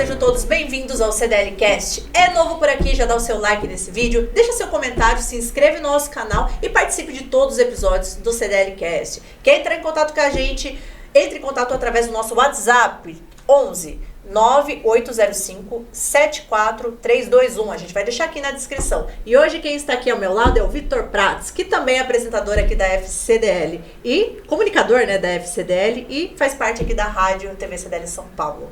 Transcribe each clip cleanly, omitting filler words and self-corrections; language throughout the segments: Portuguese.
sejam todos bem-vindos ao CDL Cast. É novo por aqui, já dá o seu like nesse vídeo, deixa seu comentário, se inscreve no nosso canal e participe de todos os episódios do CDL Cast. Quer entrar em contato com a gente? Entre em contato através do nosso WhatsApp 11 9805 74321. A gente vai deixar aqui na descrição. E hoje quem está aqui ao meu lado é o Vitor Prats, que também é apresentador aqui da FCDL e comunicador, né, da FCDL e faz parte aqui da rádio TV CDL São Paulo.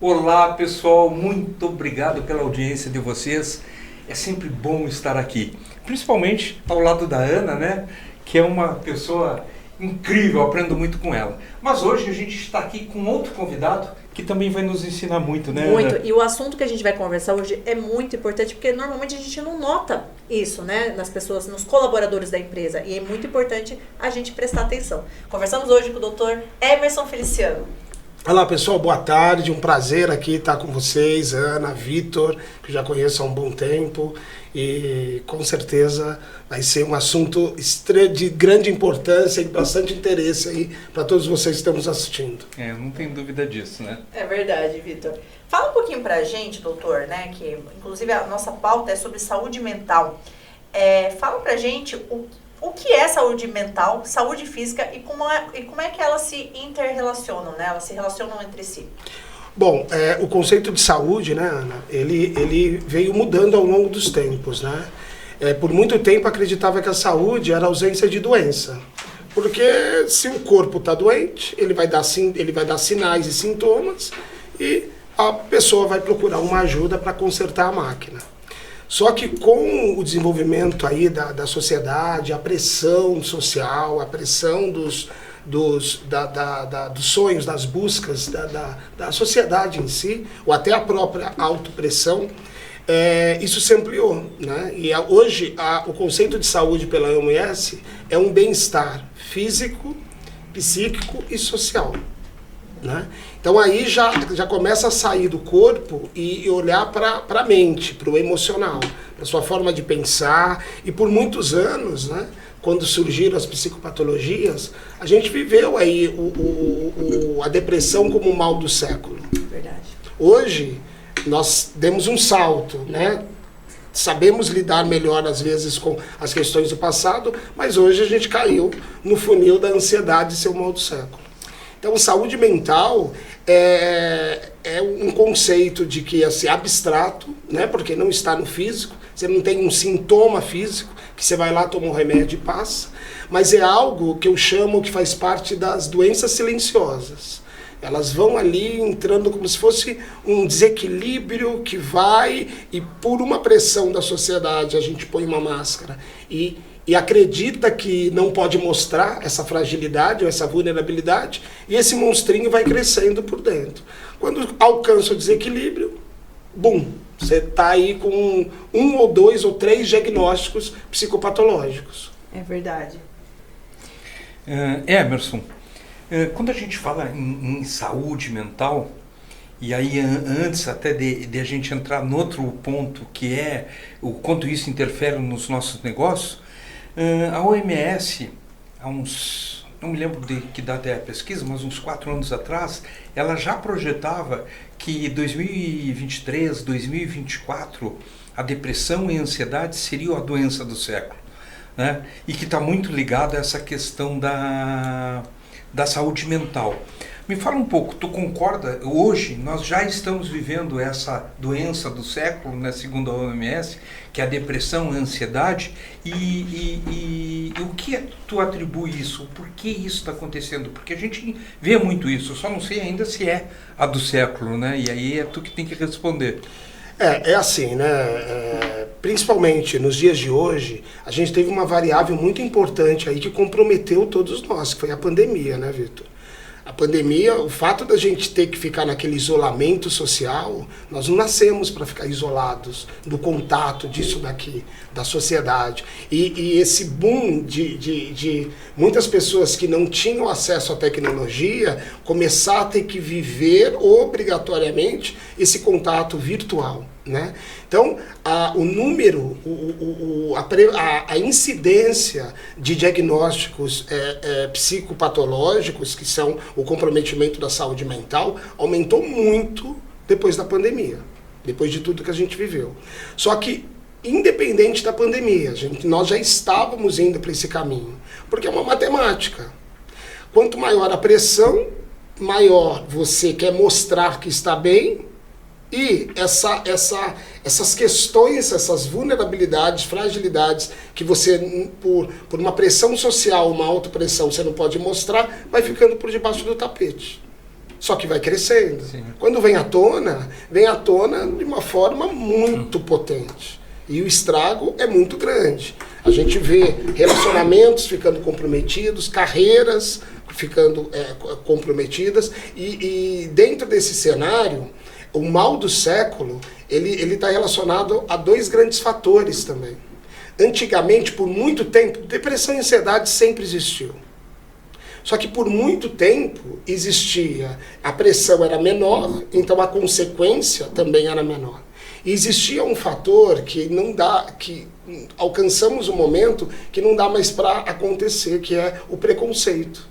Olá pessoal, muito obrigado pela audiência de vocês. É sempre bom estar aqui, principalmente ao lado da Ana, né, que é uma pessoa incrível, aprendo muito com ela. Mas hoje a gente está aqui com outro convidado que também vai nos ensinar muito, né? Muito. E o assunto que a gente vai conversar hoje é muito importante, porque normalmente a gente não nota isso, né? Nas pessoas, nos colaboradores da empresa. E é muito importante a gente prestar atenção. Conversamos hoje com o Dr. Emerson Feliciano. Olá pessoal, boa tarde, um prazer aqui estar com vocês, Ana, Vitor, que já conheço há um bom tempo e com certeza vai ser um assunto de grande importância e bastante interesse aí para todos vocês que estão nos assistindo. Não tenho dúvida disso, né? É verdade, Vitor. Fala um pouquinho pra gente, doutor, né, que inclusive a nossa pauta é sobre saúde mental. Fala pra gente o que é saúde mental, saúde física e como é que elas se interrelacionam, né? Elas se relacionam entre si. Bom, o conceito de saúde, né, Ana, ele veio mudando ao longo dos tempos, né? Por muito tempo acreditava que a saúde era a ausência de doença. Porque se o corpo está doente, ele vai dar sinais e sintomas e a pessoa vai procurar uma ajuda para consertar a máquina. Só que com o desenvolvimento aí da sociedade, a pressão social, a pressão dos sonhos, das buscas da sociedade em si, ou até a própria autopressão, isso se ampliou, né? E hoje o conceito de saúde pela OMS é um bem-estar físico, psíquico e social, né? Então aí já começa a sair do corpo e olhar para a mente, para o emocional, para a sua forma de pensar. E por muitos anos, né, quando surgiram as psicopatologias, a gente viveu aí a depressão como o mal do século. Verdade. Hoje nós demos um salto, né? Sabemos lidar melhor às vezes com as questões do passado, mas hoje a gente caiu no funil da ansiedade ser o mal do século. Então, saúde mental é um conceito de que assim, abstrato, né? Porque não está no físico, você não tem um sintoma físico, que você vai lá, toma um remédio e passa, mas é algo que eu chamo que faz parte das doenças silenciosas. Elas vão ali entrando como se fosse um desequilíbrio que vai, e por uma pressão da sociedade a gente põe uma máscara e acredita que não pode mostrar essa fragilidade ou essa vulnerabilidade, e esse monstrinho vai crescendo por dentro. Quando alcança o desequilíbrio, bum, você está aí com 1 ou 2 ou 3 diagnósticos psicopatológicos. É verdade. Emerson, quando a gente fala em saúde mental, e aí antes até de a gente entrar no outro ponto, que é o quanto isso interfere nos nossos negócios, a OMS, não me lembro de que data é a pesquisa, mas uns 4 anos atrás, ela já projetava que 2023, 2024, a depressão e a ansiedade seria a doença do século, né? E que está muito ligado a essa questão da saúde mental. Me fala um pouco, tu concorda? Hoje nós já estamos vivendo essa doença do século, né, segundo a OMS, que é a depressão, a ansiedade, e o que tu atribui isso? Por que isso está acontecendo? Porque a gente vê muito isso, eu só não sei ainda se é a do século, né? E aí é tu que tem que responder. É assim, né? Principalmente nos dias de hoje, a gente teve uma variável muito importante aí que comprometeu todos nós, que foi a pandemia, né, Vitor? A pandemia, o fato da gente ter que ficar naquele isolamento social, nós não nascemos para ficar isolados do contato disso daqui, da sociedade. E esse boom de muitas pessoas que não tinham acesso à tecnologia, começar a ter que viver obrigatoriamente esse contato virtual, né? Então, o número, a incidência de diagnósticos psicopatológicos, que são o comprometimento da saúde mental, aumentou muito depois da pandemia, depois de tudo que a gente viveu. Só que, independente da pandemia, nós já estávamos indo para esse caminho, porque é uma matemática. Quanto maior a pressão, maior você quer mostrar que está bem, e essas questões, essas vulnerabilidades, fragilidades que você, por uma pressão social, uma autopressão, você não pode mostrar, vai ficando por debaixo do tapete. Só que vai crescendo. Sim. Quando vem à tona de uma forma muito potente. E o estrago é muito grande. A gente vê relacionamentos ficando comprometidos, carreiras ficando comprometidas, e dentro desse cenário, o mal do século, ele está relacionado a dois grandes fatores também. Antigamente, por muito tempo, depressão e ansiedade sempre existiu. Só que por muito tempo existia, a pressão era menor, então a consequência também era menor. E existia um fator que alcançamos um momento que não dá mais para acontecer, que é o preconceito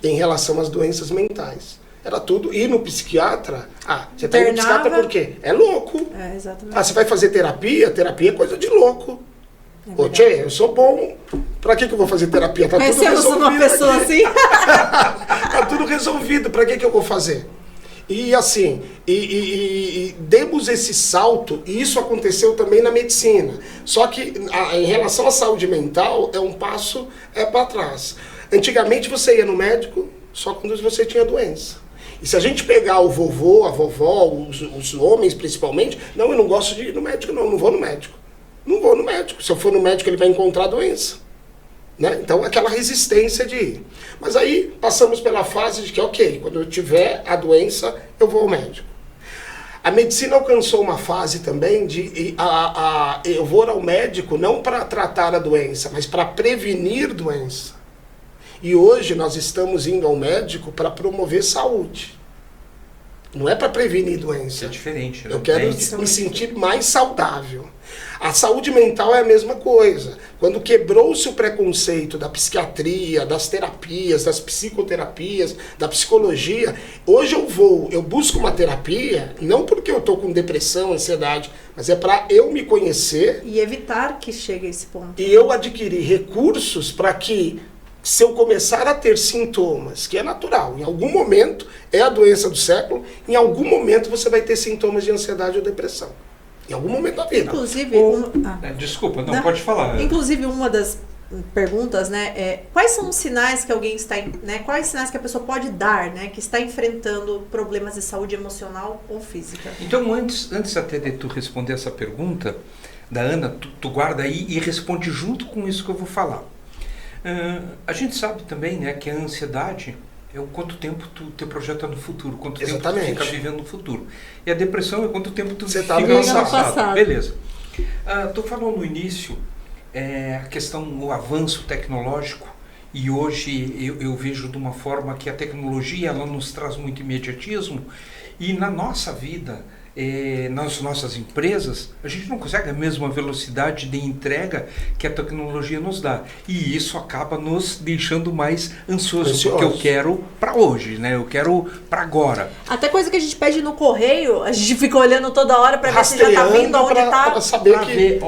em relação às doenças mentais. Era tudo, ir no psiquiatra, você está indo no psiquiatra por quê? É louco. Exatamente. Você vai fazer terapia? Terapia é coisa de louco. Ô, tchê, eu sou bom. Pra que eu vou fazer terapia? Tá tudo resolvido. Uma pessoa aqui. assim? Tá tudo resolvido, pra que eu vou fazer? E assim, demos esse salto, e isso aconteceu também na medicina. Só que em relação à saúde mental, é um passo para trás. Antigamente você ia no médico só quando você tinha doença. E se a gente pegar o vovô, a vovó, os homens principalmente, não, eu não gosto de ir no médico, não vou no médico. Não vou no médico. Se eu for no médico, ele vai encontrar doença. Né? Então, aquela resistência de ir. Mas aí, passamos pela fase de que, ok, quando eu tiver a doença, eu vou ao médico. A medicina alcançou uma fase também de eu vou ao médico não para tratar a doença, mas para prevenir doença. E hoje nós estamos indo ao médico para promover saúde. Não é para prevenir doença. É diferente, né? Eu quero me sentir mais saudável. A saúde mental é a mesma coisa. Quando quebrou-se o preconceito da psiquiatria, das terapias, das psicoterapias, da psicologia, hoje eu busco uma terapia, não porque eu estou com depressão, ansiedade, mas é para eu me conhecer. E evitar que chegue a esse ponto. E eu adquirir recursos para que, se eu começar a ter sintomas, que é natural, em algum momento, é a doença do século, em algum momento você vai ter sintomas de ansiedade ou depressão. Em algum momento da vida. Inclusive... Desculpa, não, pode falar. Inclusive, uma das perguntas, né, é quais são os sinais que alguém está... Né, quais sinais que a pessoa pode dar, né, que está enfrentando problemas de saúde emocional ou física? Então, antes até de tu responder essa pergunta da Ana, tu guarda aí e responde junto com isso que eu vou falar. A gente sabe também, né, que a ansiedade é o quanto tempo tu te projeta no futuro, quanto tempo tu fica vivendo no futuro. E a depressão é quanto tempo tu fica no passado. Beleza. Tu falou no início a questão, o avanço tecnológico, e hoje eu vejo de uma forma que a tecnologia ela nos traz muito imediatismo, e na nossa vida, nas nossas empresas, a gente não consegue a mesma velocidade de entrega que a tecnologia nos dá. E isso acaba nos deixando mais ansiosos, porque eu quero para hoje, né? Eu quero para agora. Até coisa que a gente pede no correio, a gente fica olhando toda hora para ver se já tá vindo, aonde tá. Para saber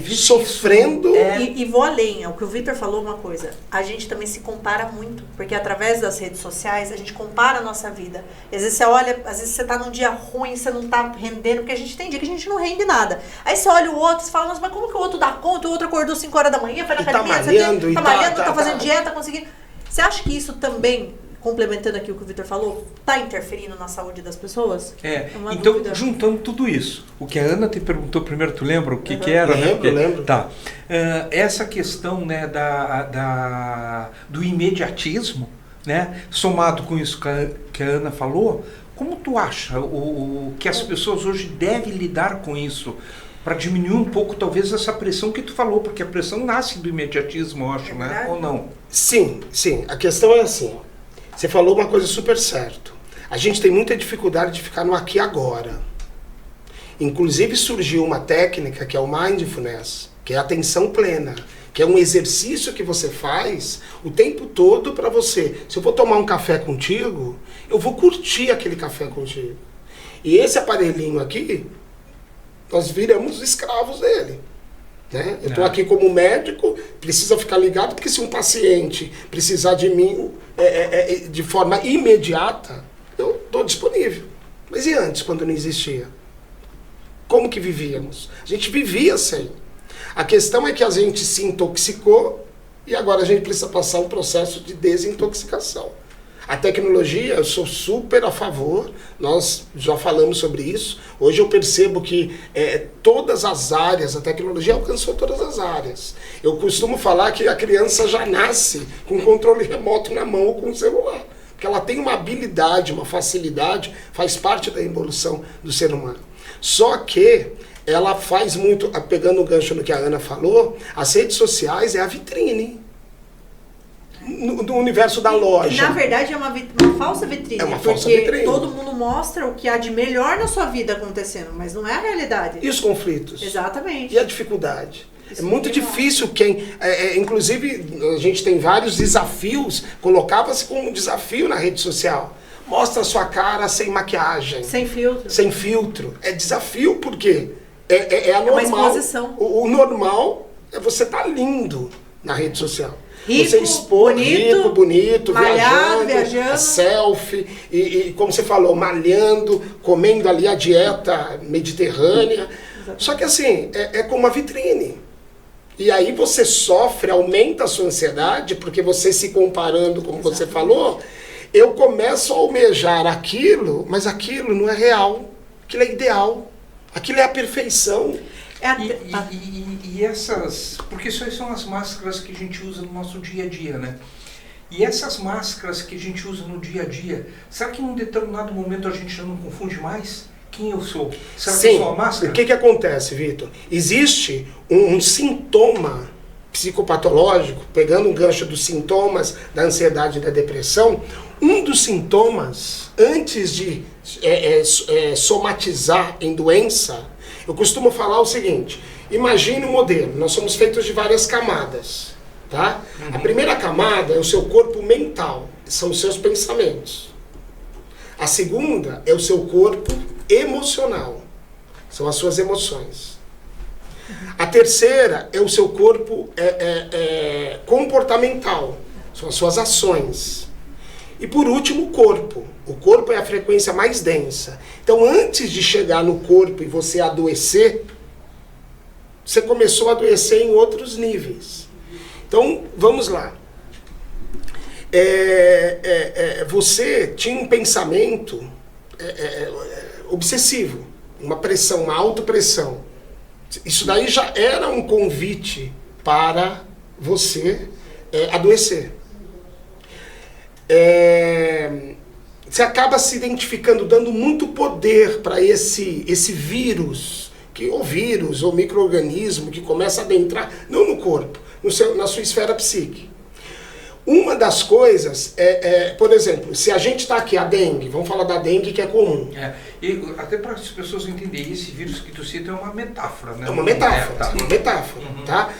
sofrendo. E vou além, o que o Vitor falou uma coisa, a gente também se compara muito, porque através das redes sociais a gente compara a nossa vida. Às vezes você olha, às vezes você tá num dia ruim, você não tá rendendo, porque a gente tem dia que a gente não rende nada. Aí você olha o outro e fala, mas como que o outro dá conta? O outro acordou 5 horas da manhã, foi na academia, tá malhando, tá fazendo dieta, conseguindo. Você acha que isso também, complementando aqui o que o Vitor falou, tá interferindo na saúde das pessoas? Então, dúvida. Juntando tudo isso, o que a Ana te perguntou primeiro, tu lembra o que era? Lembro. Tá. Essa questão, né, do imediatismo, né, somado com isso que a Ana falou, como tu acha o que as pessoas hoje devem lidar com isso para diminuir um pouco, talvez, essa pressão que tu falou, porque a pressão nasce do imediatismo, eu acho, né? Ou não? Sim. A questão é assim, você falou uma coisa super certa. A gente tem muita dificuldade de ficar no aqui e agora. Inclusive surgiu uma técnica que é o mindfulness, que é a atenção plena, que é um exercício que você faz o tempo todo para você. Se eu vou tomar um café contigo, eu vou curtir aquele café contigo. E esse aparelhinho aqui, nós viramos escravos dele. Né? Eu estou aqui como médico, precisa ficar ligado, porque se um paciente precisar de mim de forma imediata, eu estou disponível. Mas e antes, quando não existia? Como que vivíamos? A gente vivia sem. A questão é que a gente se intoxicou e agora a gente precisa passar um processo de desintoxicação. A tecnologia, eu sou super a favor, nós já falamos sobre isso. Hoje eu percebo que todas as áreas, a tecnologia alcançou todas as áreas. Eu costumo falar que a criança já nasce com o controle remoto na mão ou com o celular. Porque ela tem uma habilidade, uma facilidade, faz parte da evolução do ser humano. Só que ela faz muito, pegando o gancho no que a Ana falou, as redes sociais é a vitrine. No universo da loja. Na verdade é uma falsa vitrine. É uma falsa porque vitrine. Todo mundo mostra o que há de melhor na sua vida acontecendo, mas não é a realidade. E os conflitos? Exatamente. E a dificuldade? Isso é muito é difícil quem... inclusive, a gente tem vários desafios, colocava-se como um desafio na rede social. Mostra a sua cara sem maquiagem. Sem filtro. Sem filtro. É desafio porque é a normal. É uma exposição. O normal é você estar lindo na rede social. Rico, você expor bonito, bonito, malhado, viajando, selfie, e como você falou, malhando, comendo ali a dieta mediterrânea. Exatamente. Só que assim, é como uma vitrine. E aí você sofre, aumenta a sua ansiedade, porque você se comparando, como Exatamente. Você falou, eu começo a almejar aquilo, mas aquilo não é real, aquilo é ideal, aquilo é a perfeição. E essas... Porque isso aí são as máscaras que a gente usa no nosso dia a dia, né? E essas máscaras que a gente usa no dia a dia, será que em um determinado momento a gente já não confunde mais quem eu sou? Será que eu sou a máscara? O que acontece, Vitor? Existe um sintoma psicopatológico, pegando um gancho dos sintomas da ansiedade e da depressão. Um dos sintomas, antes de somatizar em doença, eu costumo falar o seguinte: imagine um modelo, nós somos feitos de várias camadas, tá? A primeira camada é o seu corpo mental, são os seus pensamentos. A segunda é o seu corpo emocional, são as suas emoções. A terceira é o seu corpo comportamental, são as suas ações. E por último, o corpo. O corpo é a frequência mais densa. Então, antes de chegar no corpo e você adoecer, você começou a adoecer em outros níveis. Então, vamos lá. Você tinha um pensamento obsessivo, uma pressão, uma autopressão. Isso daí já era um convite para você adoecer. Você acaba se identificando, dando muito poder para esse vírus, ou micro-organismo que começa a adentrar, não no corpo, na sua esfera psíquica. Uma das coisas por exemplo, se a gente está aqui, a dengue, vamos falar da dengue que é comum. E até para as pessoas entenderem, esse vírus que tu cita é uma metáfora, né? É uma metáfora, uma metáfora, tá?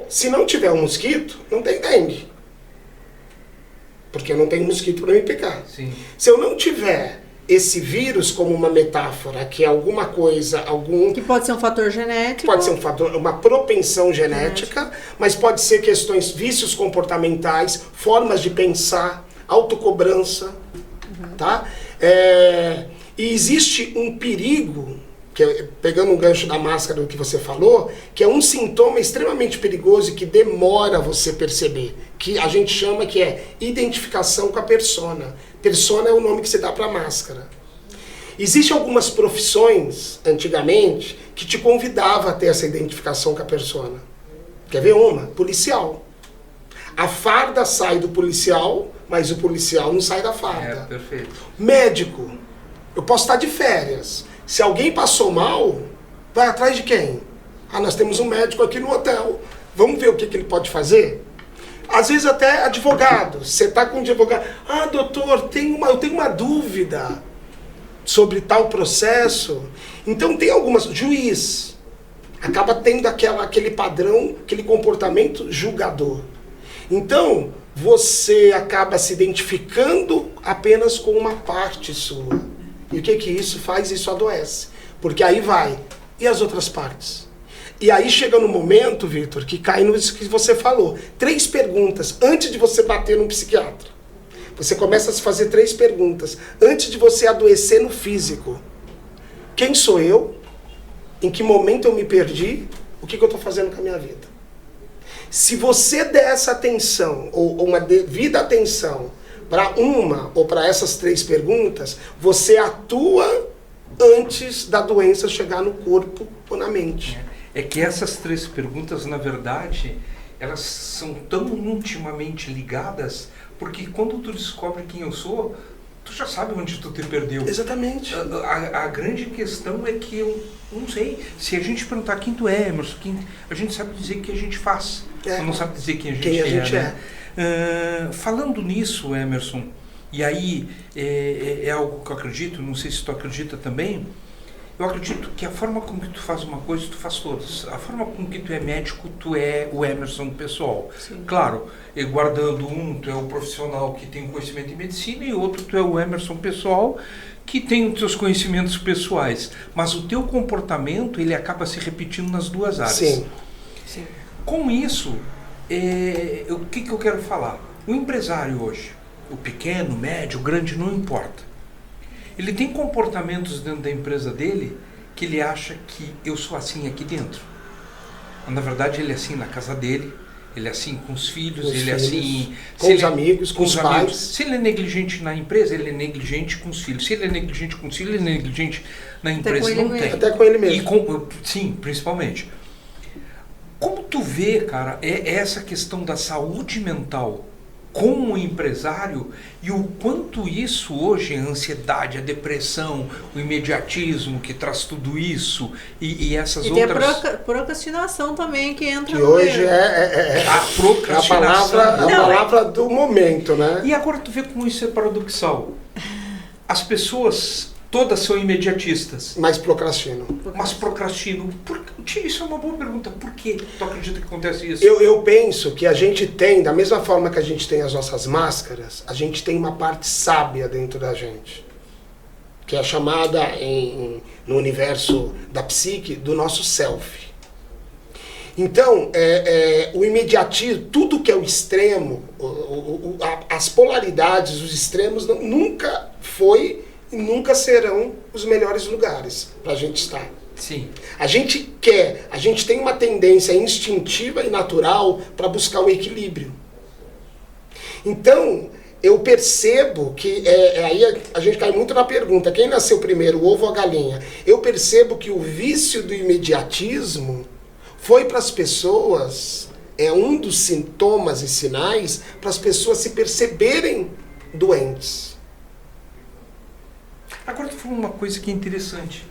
Se não tiver um mosquito, não tem dengue. Porque eu não tenho mosquito para me picar. Sim. Se eu não tiver esse vírus como uma metáfora, que é alguma coisa, que pode ser um fator genético. Pode ser um fator, uma propensão genética, mas pode ser questões, vícios comportamentais, formas de pensar, autocobrança, tá? E existe um perigo, pegando um gancho da máscara do que você falou, que é um sintoma extremamente perigoso e que demora você perceber, que a gente chama que é identificação com a persona. Persona é o nome que se dá para a máscara. Existem algumas profissões, antigamente, que te convidavam a ter essa identificação com a persona. Quer ver uma? Policial. A farda sai do policial, mas o policial não sai da farda. Perfeito. Médico. Eu posso estar de férias. Se alguém passou mal, vai atrás de quem? Nós temos um médico aqui no hotel. Vamos ver o que ele pode fazer? Às vezes até advogado. Você está com um advogado. Doutor, eu tenho uma dúvida sobre tal processo. Então tem algumas... Juiz. Acaba tendo aquele padrão, aquele comportamento julgador. Então, você acaba se identificando apenas com uma parte sua. E o que isso faz? Isso adoece. Porque aí vai. E as outras partes? E aí chega no momento, Vitor, que cai nisso que você falou. 3 perguntas antes de você bater num psiquiatra. Você começa a se fazer 3 perguntas antes de você adoecer no físico. Quem sou eu? Em que momento eu me perdi? O que eu estou fazendo com a minha vida? Se você der essa atenção, ou uma devida atenção, para uma ou para essas 3 perguntas, você atua antes da doença chegar no corpo ou na mente. É que essas 3 perguntas, na verdade, elas são tão intimamente ligadas, porque quando tu descobre quem eu sou, tu já sabe onde tu te perdeu. Exatamente. A grande questão é que eu não sei. Se a gente perguntar quem tu é, Emerson, a gente sabe dizer o que a gente faz. Não sabe dizer quem a gente é. Né? Falando nisso, Emerson, e aí é algo que eu acredito, não sei se tu acredita também, eu acredito que a forma como que tu faz uma coisa, tu faz todas. A forma como que tu é médico, tu é o Emerson pessoal. Sim. Claro, guardando tu é o profissional que tem conhecimento em medicina, e outro tu é o Emerson pessoal que tem os seus conhecimentos pessoais. Mas o teu comportamento, ele acaba se repetindo nas 2 áreas. Sim. Sim. Com isso, o que eu quero falar? O empresário hoje, o pequeno, o médio, o grande, não importa. Ele tem comportamentos dentro da empresa dele que ele acha que eu sou assim aqui dentro. Mas, na verdade, ele é assim na casa dele, ele é assim com os filhos, ele é assim... Com os amigos, com os pais. Se ele é negligente na empresa, ele é negligente com os filhos. Se ele é negligente com os filhos, ele é negligente na empresa. Não tem. Até com ele mesmo. Sim, principalmente. Como tu vê, cara, essa questão da saúde mental como um empresário e o quanto isso hoje, a ansiedade, a depressão, o imediatismo que traz tudo isso e essas outras... E tem a procrastinação também que entra que hoje a procrastinação. A palavra do momento, né? E agora tu vê como isso é paradoxal. As pessoas todas são imediatistas. Mas procrastinam. Isso é uma boa pergunta. Por que tu acredita que acontece isso? Eu penso que a gente tem, da mesma forma que a gente tem as nossas máscaras, a gente tem uma parte sábia dentro da gente. Que é chamada, no universo da psique, do nosso self. Então, o imediatismo, tudo que é o extremo, as polaridades, os extremos, nunca foi e nunca serão os melhores lugares para a gente estar. Sim. A gente tem uma tendência instintiva e natural para buscar o equilíbrio. Então, eu percebo que, aí a gente cai muito na pergunta, quem nasceu primeiro, o ovo ou a galinha? Eu percebo que o vício do imediatismo foi para as pessoas, um dos sintomas e sinais para as pessoas se perceberem doentes. Agora tu falou uma coisa que é interessante.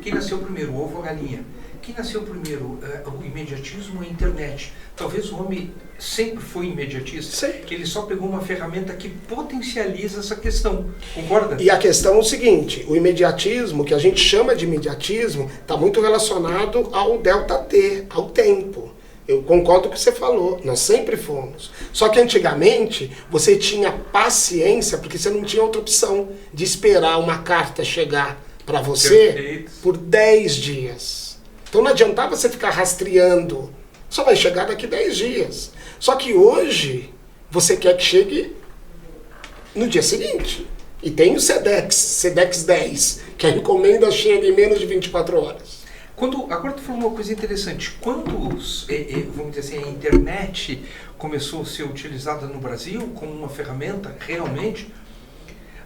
Quem nasceu primeiro, o ovo ou a galinha? Quem nasceu primeiro, o imediatismo ou a internet? Talvez o homem sempre foi imediatista, que ele só pegou uma ferramenta que potencializa essa questão. Concorda? E a questão é o seguinte, o imediatismo, que a gente chama de imediatismo, está muito relacionado ao ΔT, ao tempo. Eu concordo com o que você falou, nós sempre fomos. Só que antigamente você tinha paciência, porque você não tinha outra opção de esperar uma carta chegar para você por 10 dias. Então não adiantava você ficar rastreando, só vai chegar daqui 10 dias. Só que hoje você quer que chegue no dia seguinte. E tem o SEDEX 10, que a encomenda chega em menos de 24 horas. Agora tu falou uma coisa interessante. Quando, vamos dizer assim, a internet começou a ser utilizada no Brasil como uma ferramenta, realmente,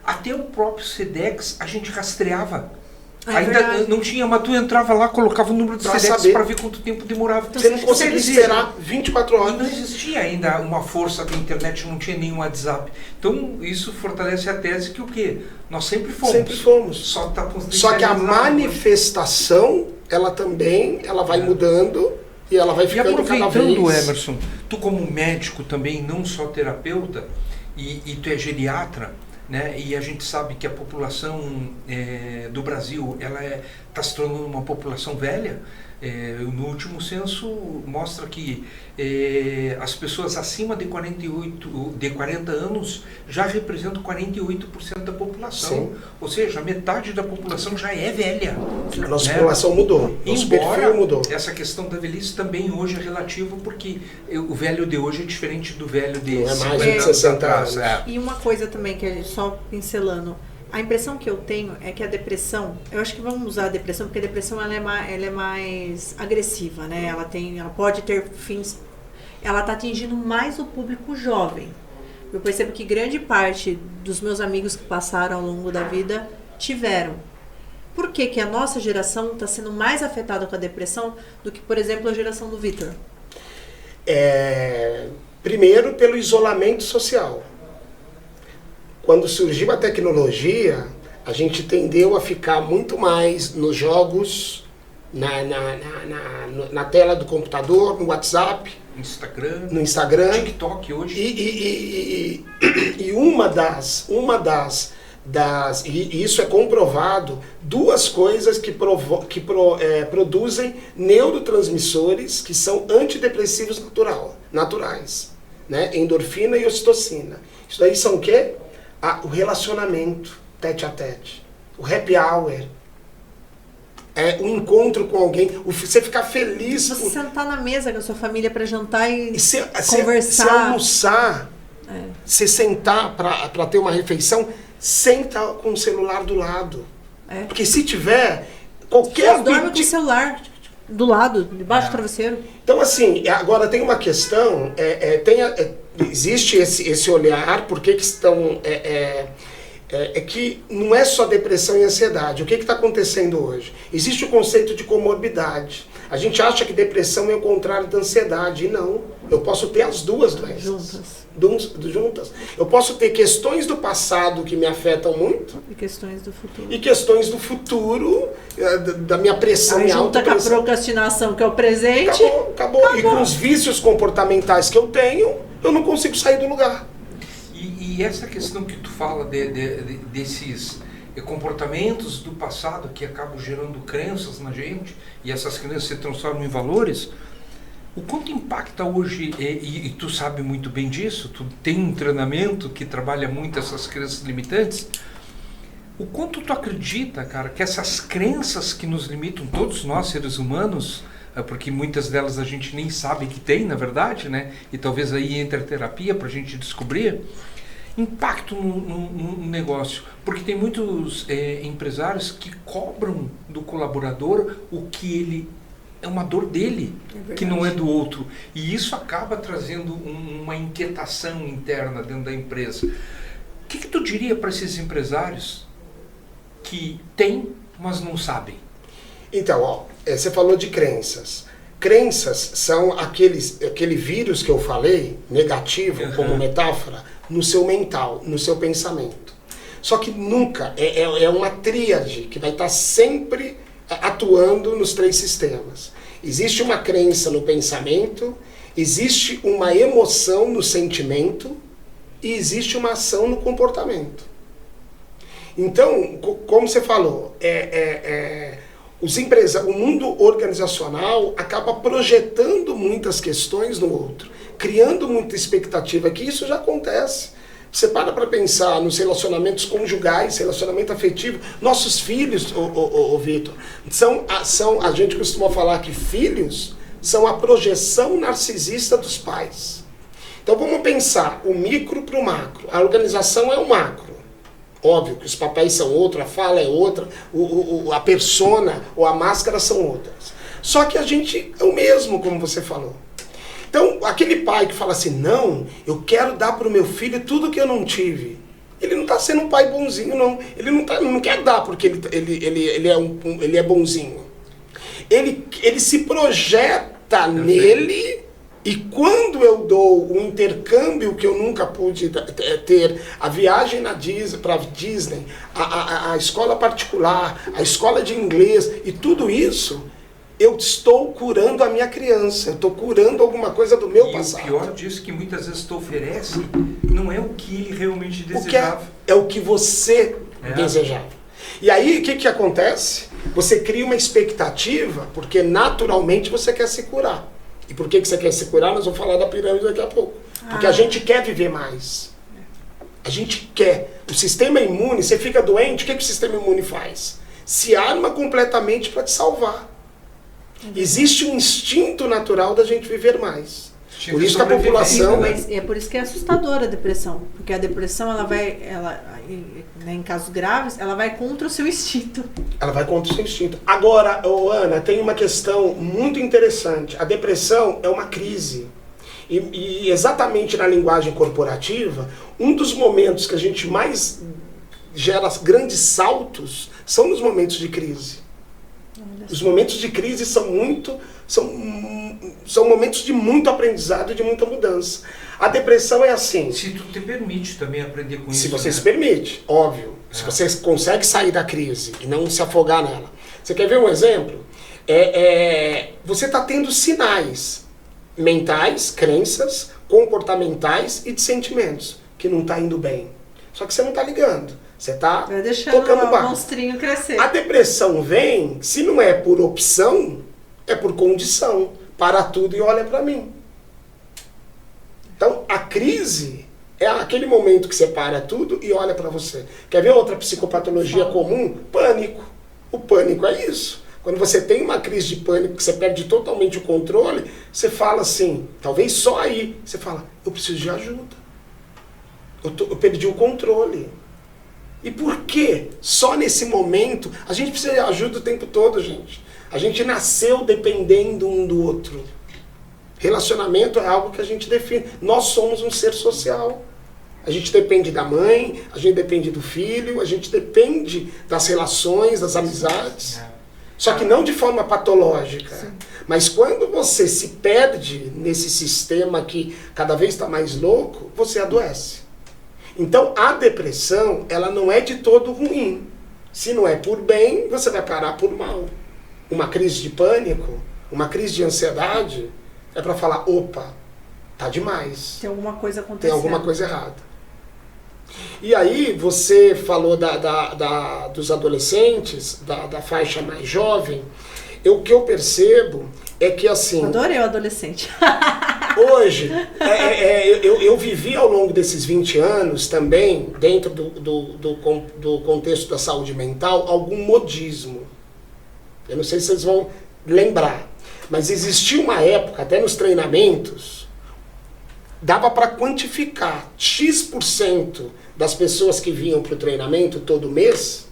até o próprio SEDEX a gente rastreava. Ainda não tinha, mas tu entrava lá, colocava o número de SEDEX para ver quanto tempo demorava. Você não conseguia esperar 24 horas. E não existia ainda uma força da internet, não tinha nenhum WhatsApp. Então isso fortalece a tese que o quê? Nós sempre fomos. Sempre fomos. Só que a manifestação, ela também, ela vai mudando e ela vai ficando cada vez... E aproveitando, Emerson, tu como médico também, não só terapeuta, e tu é geriatra, né? E a gente sabe que a população do Brasil ela está se tornando uma população velha. No último censo mostra que as pessoas acima de 40 anos já representam 48% da população. Sim. Ou seja, metade da população já é velha. A nossa população mudou, nosso perfil mudou. Essa questão da velhice também hoje é relativa, porque o velho de hoje é diferente do velho de Não é mais 50 de 60 anos. anos. E uma coisa também, que a gente, só pincelando, a impressão que eu tenho é que a depressão, eu acho que vamos usar a depressão, porque a depressão ela é mais agressiva, né? Ela pode ter fins, ela está atingindo mais o público jovem. Eu percebo que grande parte dos meus amigos que passaram ao longo da vida tiveram. Por que que a nossa geração está sendo mais afetada com a depressão do que, por exemplo, a geração do Vitor? Primeiro, pelo isolamento social. Quando surgiu a tecnologia, a gente tendeu a ficar muito mais nos jogos, na tela do computador, no WhatsApp, no Instagram, TikTok hoje. E uma das e isso é comprovado, duas coisas que produzem neurotransmissores que são antidepressivos naturais, né? Endorfina e ocitocina. Isso daí são o quê? O relacionamento tete a tete, o happy hour, o encontro com alguém, você ficar feliz. Você sentar na mesa com a sua família para jantar e conversar. Se almoçar, se sentar para ter uma refeição, senta com o celular do lado. Porque se tiver qualquer... Você dorme com o celular do lado, debaixo do travesseiro. Então, assim, agora tem uma questão, existe esse olhar, por que estão... que não é só depressão e ansiedade. O que está acontecendo hoje? Existe o conceito de comorbidade. A gente acha que depressão é o contrário da ansiedade, e não. Eu posso ter as duas doenças. Juntas. Eu posso ter questões do passado que me afetam muito. E questões do futuro. E questões do futuro, da minha pressão e junta com a procrastinação, que é o presente. Acabou. E com os vícios comportamentais que eu tenho, eu não consigo sair do lugar. E essa questão que tu fala desses comportamentos do passado que acabam gerando crenças na gente, e essas crenças se transformam em valores, o quanto impacta hoje, e tu sabe muito bem disso, tu tem um treinamento que trabalha muito essas crenças limitantes, o quanto tu acredita, cara, que essas crenças que nos limitam, todos nós seres humanos, porque muitas delas a gente nem sabe que tem, na verdade, né? E talvez aí entre a terapia para a gente descobrir, impacto no negócio, porque tem muitos empresários que cobram do colaborador o que ele é uma dor dele, que não é do outro, e isso acaba trazendo uma inquietação interna dentro da empresa. O que tu diria para esses empresários que têm, mas não sabem? Então, você falou de crenças. Crenças são aquele vírus que eu falei, negativo, como metáfora, no seu mental, no seu pensamento. Só que nunca, é uma tríade que vai estar sempre atuando nos três sistemas. Existe uma crença no pensamento, existe uma emoção no sentimento e existe uma ação no comportamento. Então, como você falou, o mundo organizacional acaba projetando muitas questões no outro, criando muita expectativa, que isso já acontece. Você para pensar nos relacionamentos conjugais, relacionamento afetivo. Nossos filhos, Vitor, a gente costuma falar que filhos são a projeção narcisista dos pais. Então vamos pensar o micro para o macro. A organização é o macro. Óbvio que os papéis são outros, a fala é outra, a persona ou a máscara são outras. Só que a gente é o mesmo, como você falou. Então, aquele pai que fala assim, não, eu quero dar para o meu filho tudo que eu não tive. Ele não está sendo um pai bonzinho, não. Ele não quer dar porque ele é bonzinho. Ele se projeta nele, e quando eu dou um intercâmbio que eu nunca pude ter, a viagem para Disney, a escola particular, a escola de inglês e tudo isso, eu estou curando a minha criança, eu estou curando alguma coisa do meu passado. E o pior disso que muitas vezes tu oferece não é o que ele realmente desejava. É o que você desejava. E aí, o que acontece? Você cria uma expectativa, porque naturalmente você quer se curar. E por que você quer se curar? Nós vamos falar da pirâmide daqui a pouco. Porque a gente quer viver mais. A gente quer. O sistema imune, você fica doente, o que o sistema imune faz? Se arma completamente para te salvar. Existe um instinto natural da gente viver mais. Por isso que a população... É por isso que é assustadora a depressão. Porque a depressão, em casos graves, ela vai contra o seu instinto. Ela vai contra o seu instinto. Agora, Ana, tem uma questão muito interessante. A depressão é uma crise. E exatamente na linguagem corporativa, um dos momentos que a gente mais gera grandes saltos são nos momentos de crise. Os momentos de crise são momentos de muito aprendizado e de muita mudança. A depressão é assim. Se tu te permite também aprender com isso. Se você se permite, óbvio. Se você consegue sair da crise e não se afogar nela. Você quer ver um exemplo? Você está tendo sinais mentais, crenças, comportamentais e de sentimentos que não está indo bem. Só que você não está ligando. Você está tocando o barco. Monstrinho crescer. A depressão vem, se não é por opção, é por condição. Para tudo e olha para mim. Então, a crise é aquele momento que você para tudo e olha para você. Quer ver outra psicopatologia comum? Pânico. O pânico é isso. Quando você tem uma crise de pânico, que você perde totalmente o controle, você fala assim, talvez só aí, você fala, eu preciso de ajuda. Eu perdi o controle. E por quê? Só nesse momento, a gente precisa de ajuda o tempo todo, gente. A gente nasceu dependendo um do outro. Relacionamento é algo que a gente define. Nós somos um ser social. A gente depende da mãe, a gente depende do filho, a gente depende das relações, das amizades. Só que não de forma patológica. Sim. Mas quando você se perde nesse sistema que cada vez está mais louco, você adoece. Então a depressão, ela não é de todo ruim. Se não é por bem, você vai parar por mal. Uma crise de pânico, uma crise de ansiedade, é para falar, opa, tá demais. Tem alguma coisa acontecendo. Tem alguma coisa errada. E aí, você falou dos adolescentes, da faixa mais jovem. O que eu percebo é que assim... Adorei o adolescente. Hoje, eu vivi ao longo desses 20 anos também, dentro do contexto da saúde mental, algum modismo. Eu não sei se vocês vão lembrar, mas existia uma época, até nos treinamentos, dava para quantificar X% das pessoas que vinham para o treinamento todo mês,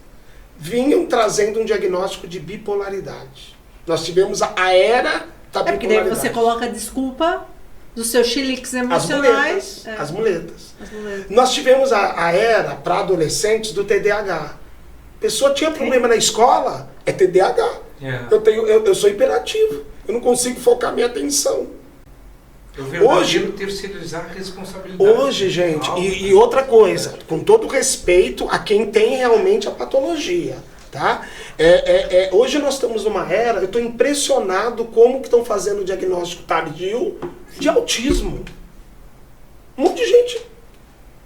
vinham trazendo um diagnóstico de bipolaridade. Nós tivemos a era da bipolaridade. Porque daí você coloca a desculpa dos seus chiliques emocionais. As muletas. Nós tivemos a era para adolescentes do TDAH. A pessoa tinha problema na escola, é TDAH. Eu sou hiperativo, eu não consigo focar minha atenção. Hoje, terceirizar a responsabilidade. Hoje, gente, e outra coisa, com todo respeito a quem tem realmente a patologia, tá? Hoje nós estamos numa era, eu estou impressionado como que estão fazendo o diagnóstico tardio de autismo. Um monte de gente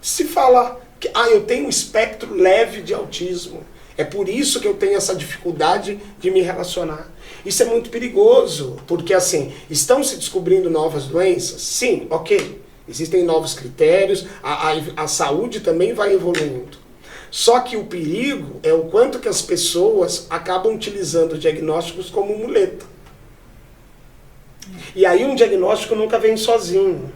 se fala que eu tenho um espectro leve de autismo. É por isso que eu tenho essa dificuldade de me relacionar. Isso é muito perigoso, porque assim, estão se descobrindo novas doenças? Sim, ok. Existem novos critérios, a saúde também vai evoluindo. Só que o perigo é o quanto que as pessoas acabam utilizando diagnósticos como muleta. E aí um diagnóstico nunca vem sozinho.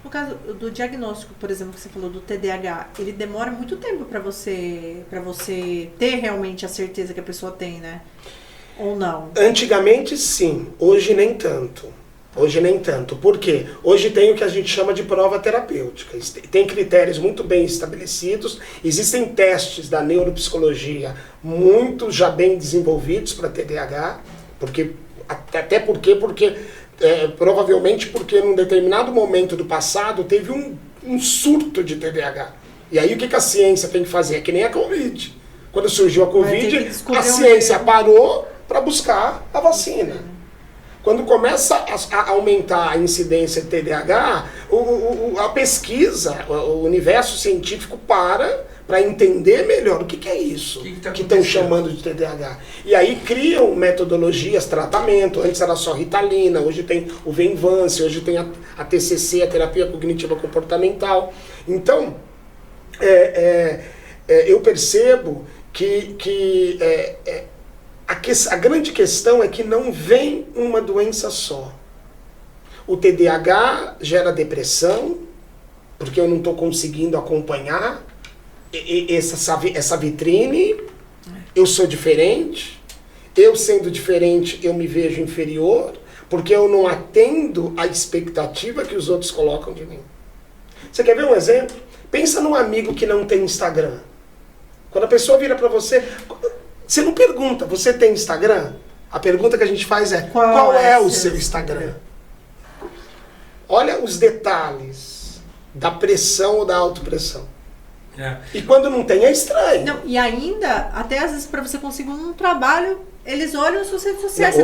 No caso do diagnóstico, por exemplo, que você falou do TDAH, ele demora muito tempo para você ter realmente a certeza que a pessoa tem, né? Ou não? Antigamente sim, hoje nem tanto. Hoje nem tanto. Por quê? Hoje tem o que a gente chama de prova terapêutica. Tem critérios muito bem estabelecidos, existem testes da neuropsicologia muito já bem desenvolvidos para TDAH, porque provavelmente porque num determinado momento do passado teve um surto de TDAH. E aí o que a ciência tem que fazer? É que nem a Covid. Quando surgiu a Covid, a ciência parou para buscar a vacina. Quando começa a aumentar a incidência de TDAH, a pesquisa, o universo científico para para entender melhor o que é isso que estão chamando de TDAH. E aí criam metodologias, tratamento. Antes era só Ritalina, hoje tem o Venvance, hoje tem a TCC, a terapia cognitiva comportamental. Então, eu percebo que a grande questão é que não vem uma doença só. O TDAH gera depressão, porque eu não estou conseguindo acompanhar essa vitrine, eu sou diferente, eu sendo diferente eu me vejo inferior, porque eu não atendo a expectativa que os outros colocam de mim. Você quer ver um exemplo? Pensa num amigo que não tem Instagram. Quando a pessoa vira para você, você não pergunta, você tem Instagram? A pergunta que a gente faz é, qual é o seu Instagram? Olha os detalhes da pressão ou da autopressão. E quando não tem, é estranho. Não, e ainda, até às vezes para você conseguir um trabalho, eles olham as suas redes sociais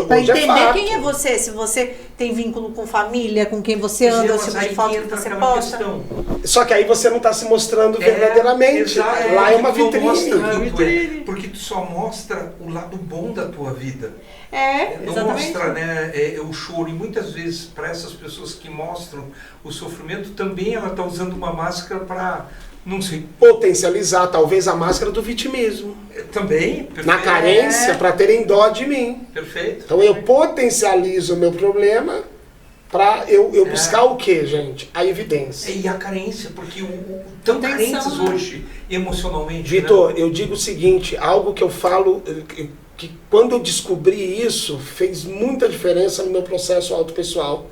para entender quem é você, se você tem vínculo com família, com quem você anda, o tipo de foto que você posta. Só que aí você não está se mostrando verdadeiramente. Lá é uma vitrine. Porque tu só mostra o lado bom da tua vida. Não exatamente. Mostra, o choro. E muitas vezes, para essas pessoas que mostram o sofrimento, também ela está usando uma máscara para... Não sei. Potencializar, talvez, a máscara do vitimismo. Também. Perfeito. Na carência, para terem dó de mim. Perfeito. Então eu potencializo o meu problema para eu buscar o quê, gente? A evidência. E a carência, porque tão carentes hoje, emocionalmente. Vitor, eu digo o seguinte, algo que eu falo, que quando eu descobri isso, fez muita diferença no meu processo autopessoal.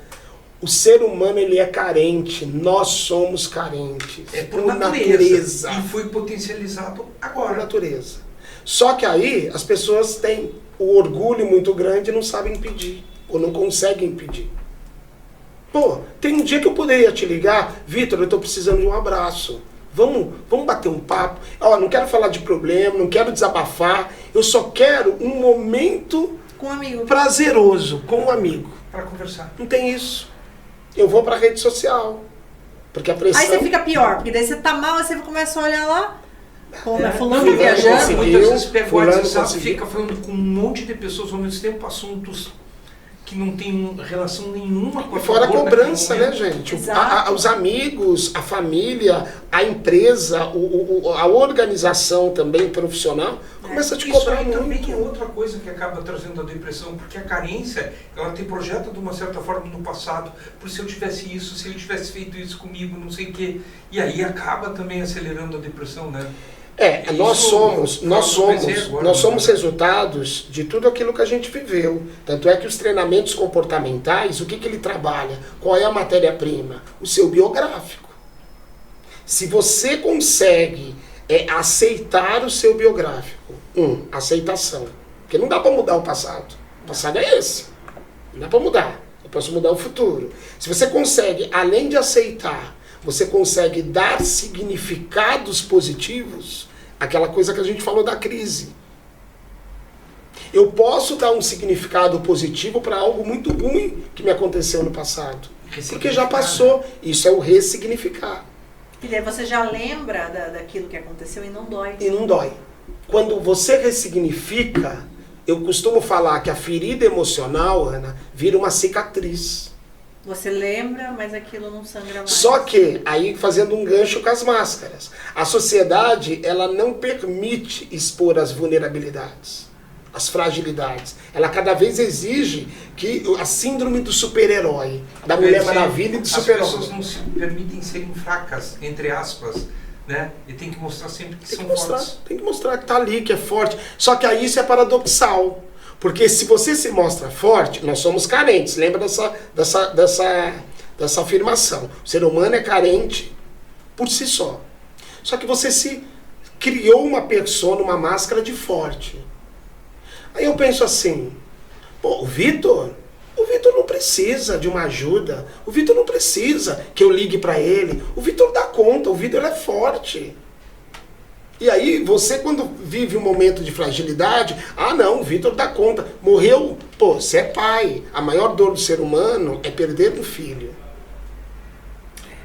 O ser humano, ele é carente. Nós somos carentes. Por natureza. E foi potencializado agora. Por natureza. Só que aí, as pessoas têm o orgulho muito grande e não sabem pedir. Ou não conseguem pedir. Pô, tem um dia que eu poderia te ligar. Vitor, eu estou precisando de um abraço. Vamos bater um papo. Não quero falar de problema, não quero desabafar. Eu só quero um momento com um amigo. Prazeroso, com um amigo. Para conversar. Não tem isso. Eu vou pra rede social. Porque a pressão... Aí você fica pior, porque daí você tá mal, aí você começa a olhar lá. Pô, mas fulano tá viajando. Muitas vezes pega o WhatsApp, fica falando com um monte de pessoas ao mesmo tempo, assuntos que não tem relação nenhuma com a fora a cobrança, né, gente? Os amigos, a família, a empresa, a organização também profissional começa a te cobrar muito. Isso aí também é outra coisa que acaba trazendo a depressão, porque a carência, ela te projeta de uma certa forma no passado, por se eu tivesse isso, se ele tivesse feito isso comigo, não sei o quê. E aí acaba também acelerando a depressão, né? Nós somos resultados de tudo aquilo que a gente viveu. Tanto é que os treinamentos comportamentais, o que ele trabalha? Qual é a matéria-prima? O seu biográfico. Se você consegue aceitar o seu biográfico, aceitação. Porque não dá para mudar o passado. O passado é esse. Não dá para mudar. Eu posso mudar o futuro. Se você consegue, além de aceitar, você consegue dar significados positivos, aquela coisa que a gente falou da crise. Eu posso dar um significado positivo para algo muito ruim que me aconteceu no passado. Porque já passou. Isso é o ressignificar. E daí você já lembra daquilo que aconteceu e não dói. E não dói. Quando você ressignifica, eu costumo falar que a ferida emocional, Ana, vira uma cicatriz. Você lembra, mas aquilo não sangra mais. Só que, aí fazendo um gancho com as máscaras, a sociedade, ela não permite expor as vulnerabilidades, as fragilidades. Ela cada vez exige que a síndrome do super-herói, da Mulher Maravilha e do super-herói. As pessoas não se permitem serem fracas, entre aspas, né? E tem que mostrar sempre que são fortes. Tem que mostrar que tá ali, que é forte. Só que aí isso é paradoxal. Porque se você se mostra forte, nós somos carentes. Lembra dessa afirmação. O ser humano é carente por si só. Só que você se criou uma persona, uma máscara de forte. Aí eu penso assim, o Vitor não precisa de uma ajuda. O Vitor não precisa que eu ligue para ele. O Vitor dá conta, o Vitor é forte. E aí, você quando vive um momento de fragilidade, não, o Vitor dá conta, morreu, você é pai. A maior dor do ser humano é perder um filho.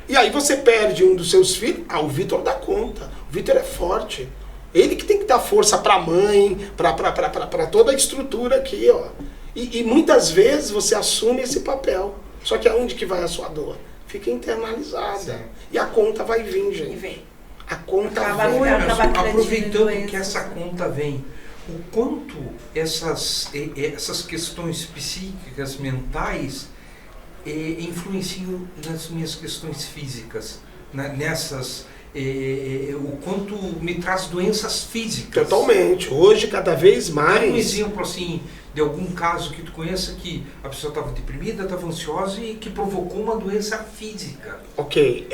E aí você perde um dos seus filhos, o Vitor dá conta. O Vitor é forte. Ele que tem que dar força para a mãe, para toda a estrutura aqui, ó. E muitas vezes você assume esse papel. Só que aonde que vai a sua dor? Fica internalizada. Sim. E a conta vai vir, E gente. vem. A conta Acaba- vem. acaba Aproveitando acreditando que em essa doença. conta vem, o quanto essas questões psíquicas, mentais, influenciam nas minhas questões físicas, nessas, o quanto me traz doenças físicas. Totalmente. Hoje, cada vez Dá um mais... exemplo assim, de algum caso que tu conheça que a pessoa estava deprimida, estava ansiosa e que provocou uma doença física. Ok.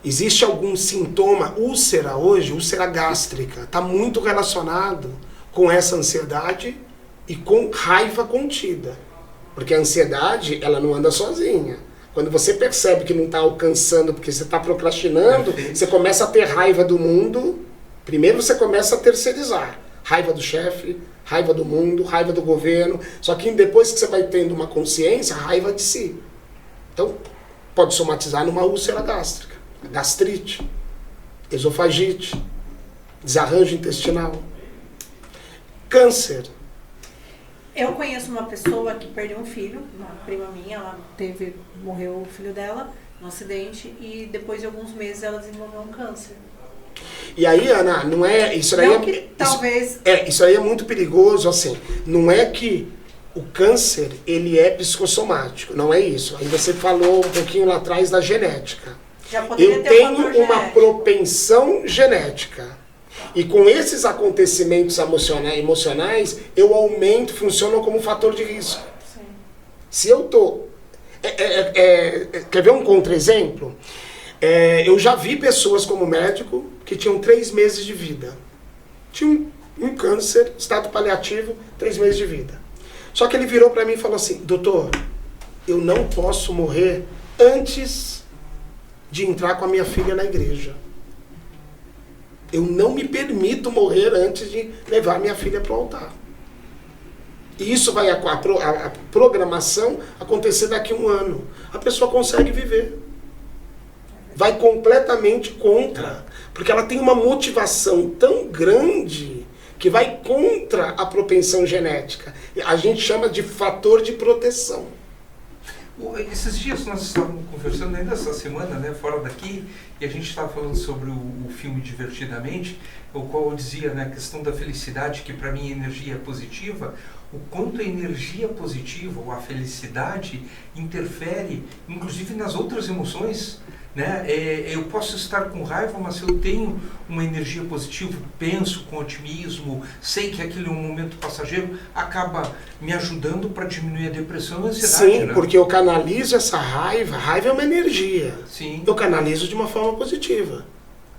Existe algum sintoma? Úlcera hoje, úlcera gástrica, está muito relacionado com essa ansiedade e com raiva contida. Porque a ansiedade, ela não anda sozinha. Quando você percebe que não está alcançando porque você está procrastinando, Perfeito. você começa a ter raiva do mundo. Primeiro você começa a terceirizar. Raiva do chefe, raiva do mundo, raiva do governo. Só que depois que você vai tendo uma consciência, raiva de si. Então, pode somatizar numa úlcera gástrica, gastrite, esofagite, desarranjo intestinal, câncer. Eu conheço uma pessoa que perdeu um filho, uma prima minha, morreu o filho dela num acidente e depois de alguns meses ela desenvolveu um câncer. E aí, Ana, não é... Isso aí Não é, que talvez... isso aí é muito perigoso, assim. Não é que o câncer, ele é psicossomático. Não é isso. Aí você falou um pouquinho lá atrás da genética. Já poderia Eu ter tenho um fator uma genético. propensão genética. E com esses acontecimentos emocionais, eu aumento, funcionam como fator de risco. Sim. Se eu tô... quer ver um contra-exemplo? Eu já vi pessoas como médico que tinham 3 meses de vida. Tinha um câncer, estado paliativo, 3 meses de vida. Só que ele virou para mim e falou assim: doutor, eu não posso morrer antes de entrar com a minha filha na igreja. Eu não me permito morrer antes de levar minha filha para o altar. E isso vai, a programação acontecer daqui a 1 ano. A pessoa consegue viver. Vai completamente contra. Porque ela tem uma motivação tão grande que vai contra a propensão genética. A gente chama de fator de proteção. Esses dias nós estávamos conversando, ainda essa semana, né, fora daqui, e a gente estava falando sobre o filme Divertidamente, o qual eu dizia, né, a questão da felicidade, que para mim a energia é positiva, o quanto a energia positiva, ou a felicidade, interfere, inclusive nas outras emoções, né? Eu posso estar com raiva, mas se eu tenho uma energia positiva, penso com otimismo, sei que aquele é um momento passageiro, acaba me ajudando para diminuir a depressão e a ansiedade. Sim, né? porque eu canalizo essa raiva. Raiva é uma energia. Sim. Eu canalizo de uma forma positiva.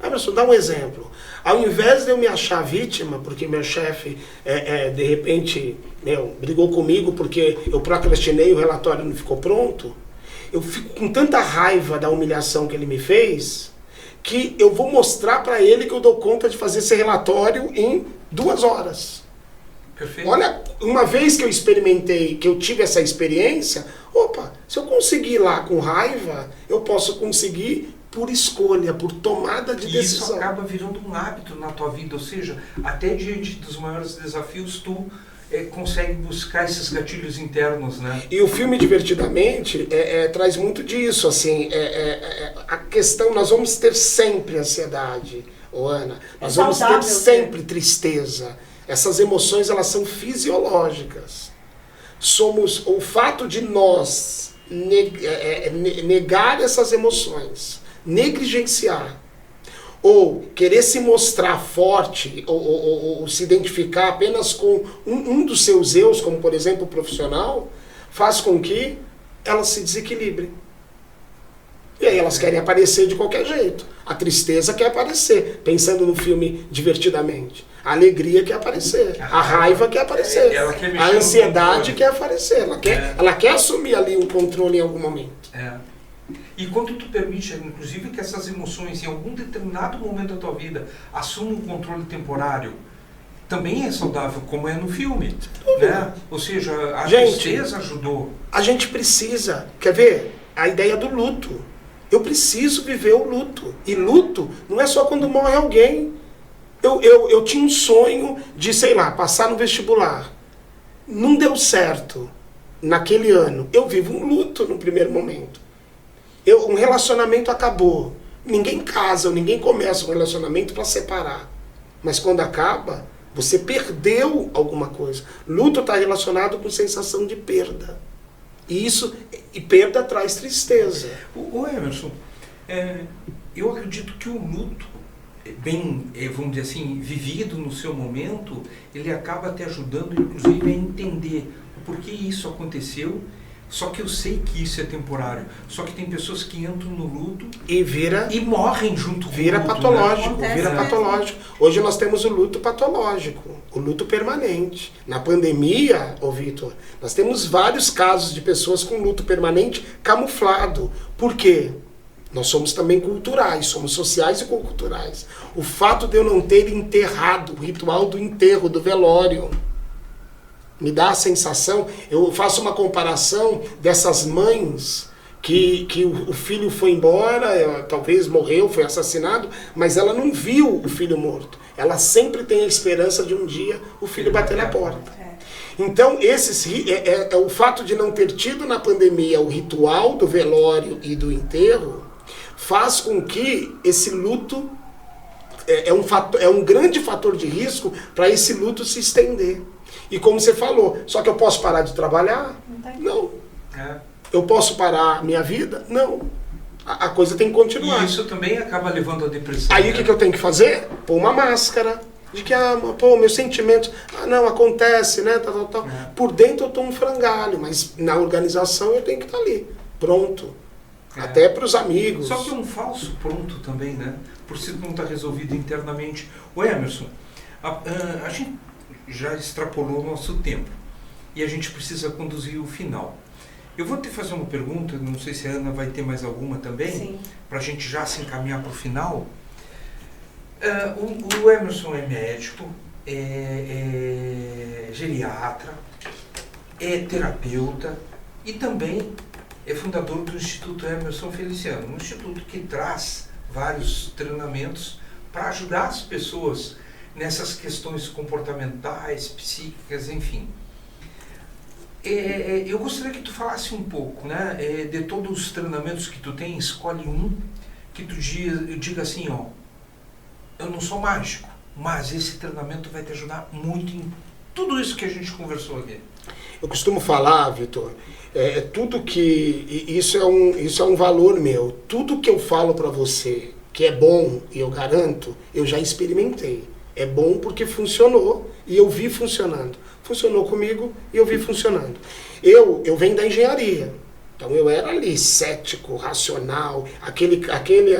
Emerson, dá um exemplo. Ao invés de eu me achar vítima, porque meu chefe, de repente, brigou comigo porque eu procrastinei, o relatório não ficou pronto, eu fico com tanta raiva da humilhação que ele me fez, que eu vou mostrar para ele que eu dou conta de fazer esse relatório em 2 horas. Perfeito. Olha, uma vez que eu experimentei, que eu tive essa experiência, opa, se eu conseguir lá com raiva, eu posso conseguir por escolha, por tomada de E decisão. isso acaba virando um hábito na tua vida, ou seja, até diante dos maiores desafios, tu consegue buscar esses gatilhos internos, né? E o filme Divertidamente traz muito disso, assim, a questão, nós vamos ter sempre ansiedade, Ana, nós vamos ter sempre tristeza. Essas emoções, elas são fisiológicas. O fato de nós negar essas emoções, negligenciar, ou querer se mostrar forte, ou se identificar apenas com um dos seus eus, como por exemplo o profissional, faz com que elas se desequilibrem. E aí elas querem aparecer de qualquer jeito. A tristeza quer aparecer, pensando no filme Divertidamente. A alegria quer aparecer, a raiva quer aparecer, Ela quer mexer a no ansiedade controle. quer aparecer, ela quer assumir ali um controle em algum momento. E quando tu permite, inclusive, que essas emoções, em algum determinado momento da tua vida, assumam um controle temporário, também é saudável, como é no filme, né? Ou seja, a tristeza ajudou. A gente precisa, quer ver? A ideia do luto. Eu preciso viver o luto. E luto não é só quando morre alguém. Eu tinha um sonho de, sei lá, passar no vestibular. Não deu certo naquele ano. Eu vivo um luto no primeiro momento. Um relacionamento acabou. Ninguém casa, ninguém começa um relacionamento para separar. Mas quando acaba, você perdeu alguma coisa. Luto está relacionado com sensação de perda. E perda traz tristeza. Ô Emerson, eu acredito que o luto, bem, vamos dizer assim, vivido no seu momento, ele acaba te ajudando, inclusive, a entender o porquê isso aconteceu. Só que eu sei que isso é temporário. Só que tem pessoas que entram no luto e morrem junto com o luto. Vira patológico, né? vira patológico. Hoje nós temos o luto patológico, o luto permanente. Na pandemia, Vitor, nós temos vários casos de pessoas com luto permanente camuflado. Por quê? Nós somos também culturais, somos sociais e culturais. O fato de eu não ter enterrado, o ritual do enterro, do velório, me dá a sensação, eu faço uma comparação dessas mães que o filho foi embora, talvez morreu, foi assassinado, mas ela não viu o filho morto. Ela sempre tem a esperança de um dia o filho bater na porta. Então, o fato de não ter tido na pandemia o ritual do velório e do enterro faz com que esse luto é um grande fator de risco para esse luto se estender. E como você falou, só que eu posso parar de trabalhar? Não. Eu posso parar minha vida? Não. A coisa tem que continuar. E isso também acaba levando à depressão. Aí o que eu tenho que fazer? Pôr uma máscara. De que, meus sentimentos... não, acontece, né? Tal. Por dentro eu estou um frangalho, mas na organização eu tenho que estar ali. Pronto. Até para os amigos. Só que é um falso pronto também, né? Por se não estar resolvido internamente. O Emerson, a gente já extrapolou o nosso tempo e a gente precisa conduzir o final. Eu vou te fazer uma pergunta, não sei se a Ana vai ter mais alguma também, para a gente já se encaminhar para o final. O Emerson é médico, é geriatra, é terapeuta e também é fundador do Instituto Emerson Feliciano, um instituto que traz vários treinamentos para ajudar as pessoas nessas questões comportamentais, psíquicas, enfim. Eu gostaria que tu falasse um pouco, né, de todos os treinamentos que tu tem, escolhe um, que tu diga assim, eu não sou mágico, mas esse treinamento vai te ajudar muito em tudo isso que a gente conversou aqui. Eu costumo falar, Vitor, tudo que... Isso é um valor meu. Tudo que eu falo para você que é bom, e eu garanto, eu já experimentei. É bom porque funcionou e eu vi funcionando. Funcionou comigo e eu vi funcionando. Eu venho da engenharia. Então eu era ali cético, racional. Aquele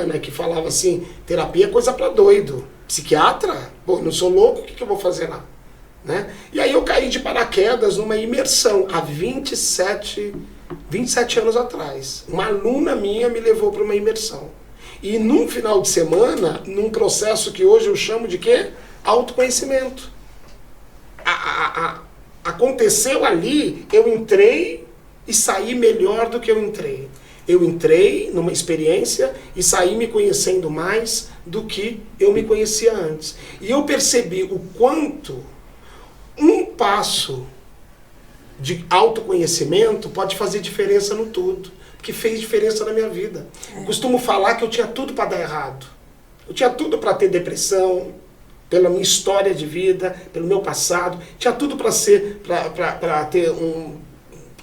né, que falava assim, terapia é coisa para doido. Psiquiatra? Pô, não sou louco, o que eu vou fazer lá? Né? E aí eu caí de paraquedas numa imersão há 27 anos atrás. Uma aluna minha me levou para uma imersão. E num final de semana, num processo que hoje eu chamo de quê? Autoconhecimento. Aconteceu ali, eu entrei e saí melhor do que eu entrei. Eu entrei numa experiência e saí me conhecendo mais do que eu me conhecia antes. E eu percebi o quanto um passo de autoconhecimento pode fazer diferença no tudo. Que fez diferença na minha vida. Eu costumo falar que eu tinha tudo para dar errado. Eu tinha tudo para ter depressão, pela minha história de vida, pelo meu passado. Tinha tudo para ter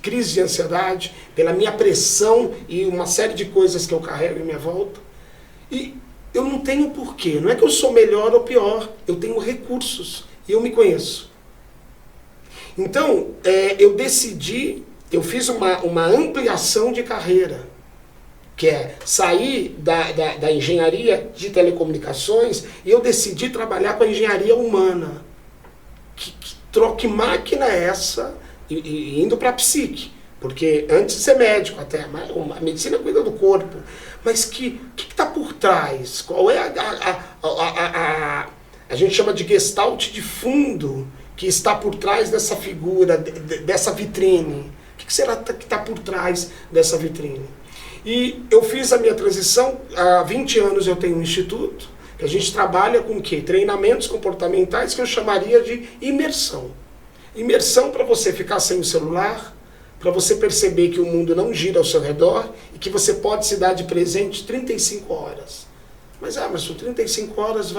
crise de ansiedade, pela minha pressão e uma série de coisas que eu carrego em minha volta. E eu não tenho porquê. Não é que eu sou melhor ou pior. Eu tenho recursos e eu me conheço. Então, eu decidi... Eu fiz uma ampliação de carreira, que é sair da engenharia de telecomunicações e eu decidi trabalhar com a engenharia humana. Que máquina é essa? E indo para a psique. Porque antes de ser médico até, a medicina cuida do corpo. Mas que está por trás? Qual é a gente chama de gestalt de fundo que está por trás dessa figura, dessa vitrine? O que será que está por trás dessa vitrine? E eu fiz a minha transição, há 20 anos eu tenho um instituto, que a gente trabalha com o quê? Treinamentos comportamentais que eu chamaria de imersão. Imersão para você ficar sem o celular, para você perceber que o mundo não gira ao seu redor e que você pode se dar de presente 35 horas. Mas, Emerson, 35 horas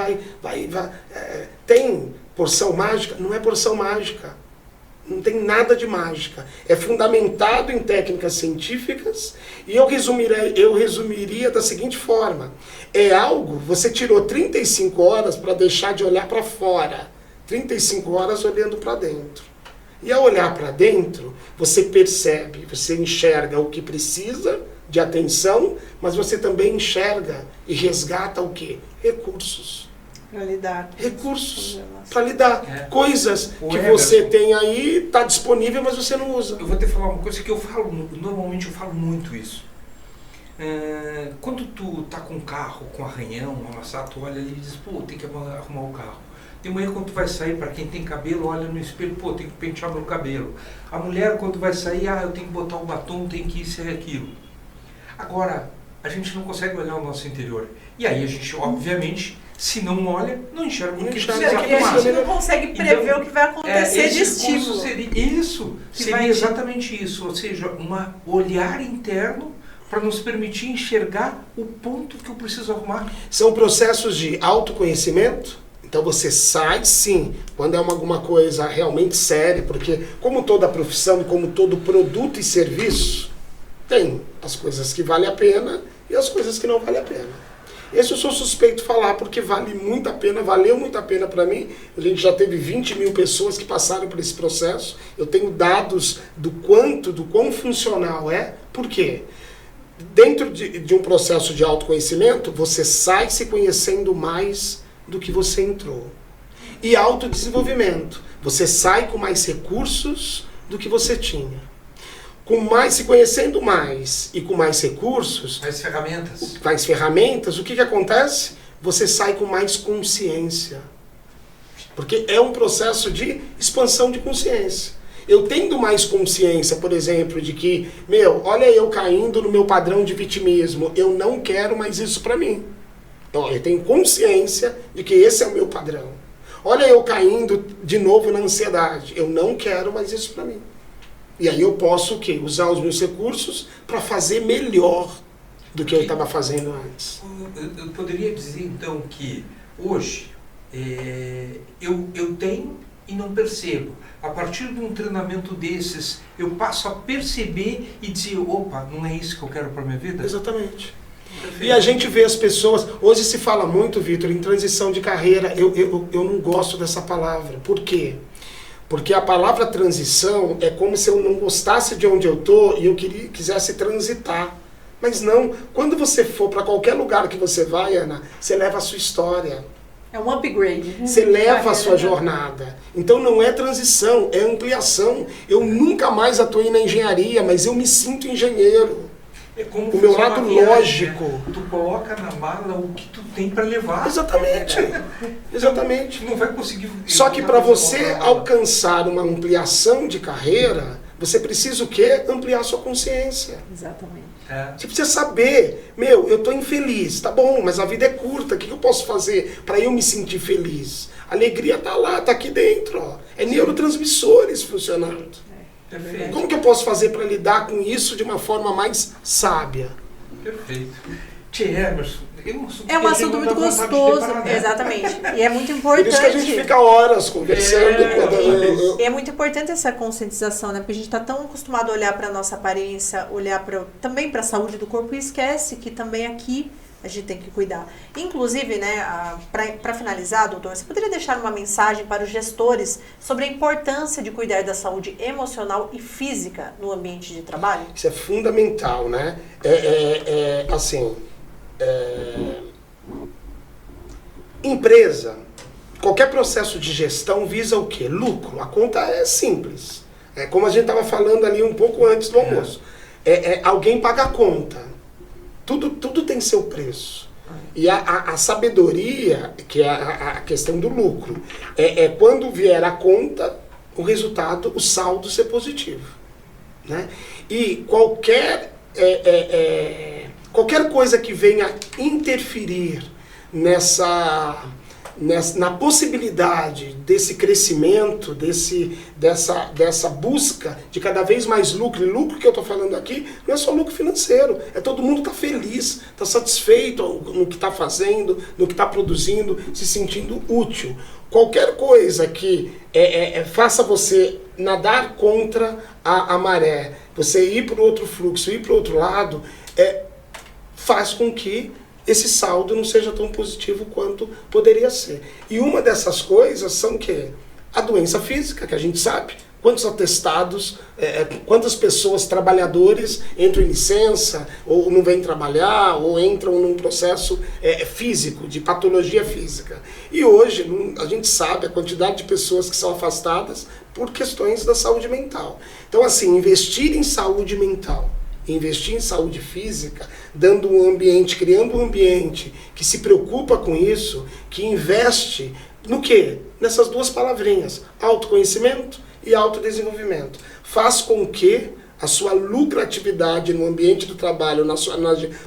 tem porção mágica? Não é porção mágica. Não tem nada de mágica. É fundamentado em técnicas científicas e eu resumiria da seguinte forma. É algo, você tirou 35 horas para deixar de olhar para fora. 35 horas olhando para dentro. E ao olhar para dentro, você percebe, você enxerga o que precisa de atenção, mas você também enxerga e resgata o quê? Recursos. Para lidar. Recursos para lidar. Coisas que você tem aí, está disponível, mas você não usa. Eu vou te falar uma coisa que eu falo, normalmente eu falo muito isso. Quando tu tá com um carro, com arranhão, amassado, tu olha ali e diz, pô, tem que arrumar o carro. De manhã, quando tu vai sair, para quem tem cabelo, olha no espelho, pô, tem que pentear meu cabelo. A mulher, quando vai sair, eu tenho que botar o batom, tem que isso e aquilo. Agora, a gente não consegue olhar o nosso interior. E aí a gente, obviamente, se não olha, não enxerga o que precisa arrumar. E a gente não consegue prever então, o que vai acontecer de estímulo. Seria exatamente isso. Ou seja, um olhar interno para nos permitir enxergar o ponto que eu preciso arrumar. São processos de autoconhecimento. Então você sai, sim, quando é alguma coisa realmente séria, porque como toda profissão, como todo produto e serviço, tem as coisas que valem a pena e as coisas que não valem a pena. Esse eu sou suspeito de falar, porque vale muito a pena, valeu muito a pena para mim. A gente já teve 20 mil pessoas que passaram por esse processo. Eu tenho dados do quão funcional é. Por quê? Dentro de um processo de autoconhecimento, você sai se conhecendo mais do que você entrou. E autodesenvolvimento. Você sai com mais recursos do que você tinha. Se conhecendo mais e com mais recursos... Mais ferramentas, o que acontece? Você sai com mais consciência. Porque é um processo de expansão de consciência. Eu tendo mais consciência, por exemplo, de que, olha eu caindo no meu padrão de vitimismo, eu não quero mais isso para mim. Então, eu tenho consciência de que esse é o meu padrão. Olha eu caindo de novo na ansiedade, eu não quero mais isso para mim. E aí eu posso o quê? Usar os meus recursos para fazer melhor do que eu estava fazendo antes. Eu poderia dizer então que hoje eu tenho e não percebo. A partir de um treinamento desses, eu passo a perceber e dizer, opa, não é isso que eu quero para minha vida? Exatamente. Perfeito. E a gente vê as pessoas, hoje se fala muito, Vitor, em transição de carreira. Eu não gosto dessa palavra. Por quê? Porque a palavra transição é como se eu não gostasse de onde eu estou e eu quisesse transitar. Mas não, quando você for para qualquer lugar que você vai, Ana, você leva a sua história. É um upgrade. Você leva a sua jornada. Então não é transição, é ampliação. Eu nunca mais atuei na engenharia, mas eu me sinto engenheiro. É como o meu lado lógico. Né? Tu coloca na mala o que tu tem para levar. Exatamente. Exatamente. Tu não vai conseguir. Só que para você alcançar uma ampliação de carreira, você precisa o quê? Ampliar sua consciência. Exatamente. Você precisa saber, eu estou infeliz, tá bom, mas a vida é curta, o que eu posso fazer para eu me sentir feliz? A alegria está lá, está aqui dentro, ó. É neurotransmissores funcionando. Perfeito. Como que eu posso fazer para lidar com isso de uma forma mais sábia? Perfeito. Emerson, é um assunto muito gostoso, exatamente. E é muito importante. Por isso que a gente fica horas conversando. É muito importante essa conscientização, né? Porque a gente está tão acostumado a olhar para a nossa aparência, olhar também para a saúde do corpo e esquece que também aqui a gente tem que cuidar. Inclusive, né, para finalizar, doutor, você poderia deixar uma mensagem para os gestores sobre a importância de cuidar da saúde emocional e física no ambiente de trabalho? Isso é fundamental, né? Empresa, qualquer processo de gestão visa o quê? Lucro. A conta é simples. É como a gente estava falando ali um pouco antes do almoço. Alguém paga a conta. Tudo tem seu preço. E a sabedoria, que é a questão do lucro, quando vier a conta, o resultado, o saldo ser positivo. Né? E qualquer qualquer coisa que venha interferir na possibilidade desse crescimento, dessa busca de cada vez mais lucro, e lucro que eu estou falando aqui não é só lucro financeiro, é todo mundo está feliz, está satisfeito no que está fazendo, no que está produzindo, se sentindo útil. Qualquer coisa que faça você nadar contra a maré, você ir para o outro fluxo, ir para o outro lado, faz com que esse saldo não seja tão positivo quanto poderia ser. E uma dessas coisas são que a doença física, que a gente sabe, quantos atestados, quantas pessoas, trabalhadores, entram em licença, ou não vêm trabalhar, ou entram num processo físico, de patologia física. E hoje a gente sabe a quantidade de pessoas que são afastadas por questões da saúde mental. Então, assim, investir em saúde mental, investir em saúde física, dando um ambiente, criando um ambiente que se preocupa com isso, que investe no quê? Nessas duas palavrinhas, autoconhecimento e autodesenvolvimento. Faz com que a sua lucratividade no ambiente do trabalho,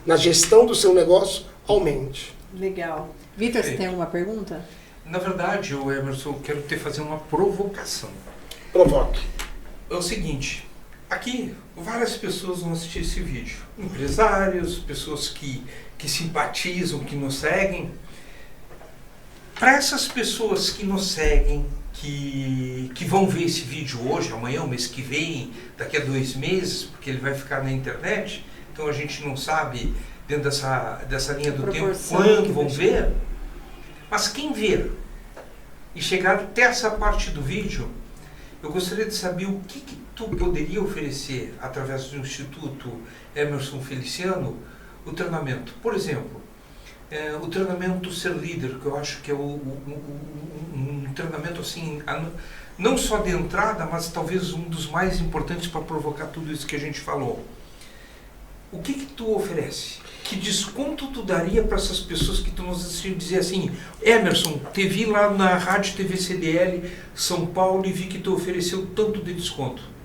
na gestão do seu negócio, aumente. Legal. Vitor, você tem alguma pergunta? Na verdade, Emerson, eu quero fazer uma provocação. Provoque. É o seguinte... Aqui, várias pessoas vão assistir esse vídeo. Empresários, pessoas que simpatizam, que nos seguem. Para essas pessoas que nos seguem, que vão ver esse vídeo hoje, amanhã, o mês que vem, daqui a 2 meses, porque ele vai ficar na internet, então a gente não sabe, dentro dessa linha do tempo, quando vão ver. Mas quem ver e chegar até essa parte do vídeo, eu gostaria de saber o que tu poderia oferecer através do Instituto Emerson Feliciano, o treinamento. Por exemplo, o treinamento Ser Líder, que eu acho que é um treinamento assim, não só de entrada, mas talvez um dos mais importantes para provocar tudo isso que a gente falou. O que tu oferece? Que desconto tu daria para essas pessoas que estão nos assistindo dizer assim, Emerson, te vi lá na Rádio TV CDL São Paulo e vi que tu ofereceu tanto de desconto?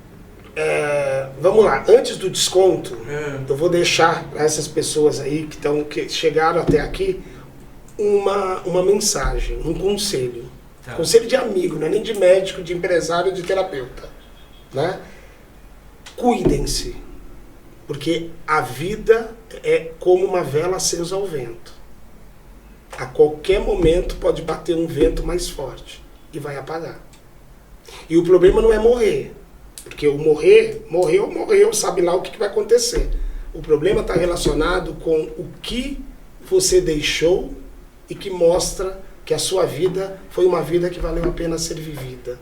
Vamos lá, antes do desconto, eu vou deixar para essas pessoas aí que chegaram até aqui uma mensagem, um conselho. Tá. Conselho de amigo, não é nem de médico, de empresário, de terapeuta. Né? Cuidem-se. Porque a vida é como uma vela acesa ao vento. A qualquer momento pode bater um vento mais forte e vai apagar. E o problema não é morrer. Porque o morreu, sabe lá o que vai acontecer. O problema está relacionado com o que você deixou e que mostra que a sua vida foi uma vida que valeu a pena ser vivida.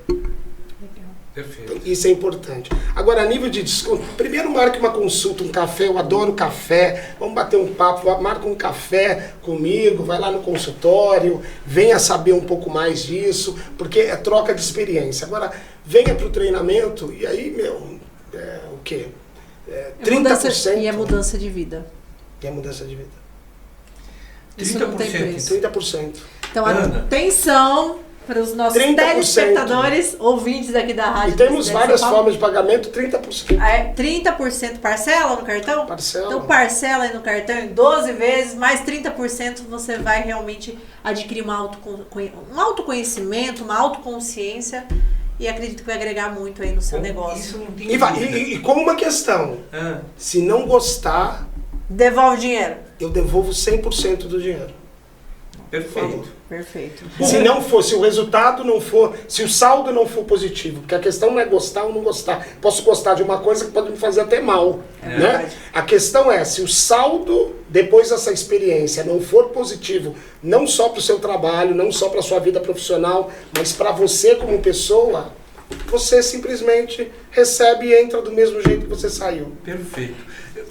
Perfeito. Então, isso é importante. Agora, a nível de desconto, primeiro marque uma consulta, um café, eu adoro café, vamos bater um papo, marca um café comigo, vai lá no consultório, venha saber um pouco mais disso, porque é troca de experiência. Agora, venha para o treinamento e aí, o quê? 30%. E é mudança de vida. E é mudança de vida. Isso não tem preço. 30%. Então, atenção para os nossos 30%. Telespectadores, ouvintes aqui da rádio. E temos várias formas de pagamento, 30%. 30% parcela no cartão? Parcela. Então parcela aí no cartão em 12 vezes, mais 30% você vai realmente adquirir um autoconhecimento, uma autoconsciência e acredito que vai agregar muito aí no seu negócio. Isso não tem e como uma questão, se não gostar... Devolve o dinheiro. Eu devolvo 100% do dinheiro. Perfeito. Se não for, se o resultado não for, se o saldo não for positivo, porque a questão não é gostar ou não gostar. Posso gostar de uma coisa que pode me fazer até mal, né? A questão é, se o saldo, depois dessa experiência, não for positivo, não só para o seu trabalho, não só para a sua vida profissional, mas para você como pessoa, você simplesmente recebe e entra do mesmo jeito que você saiu. Perfeito.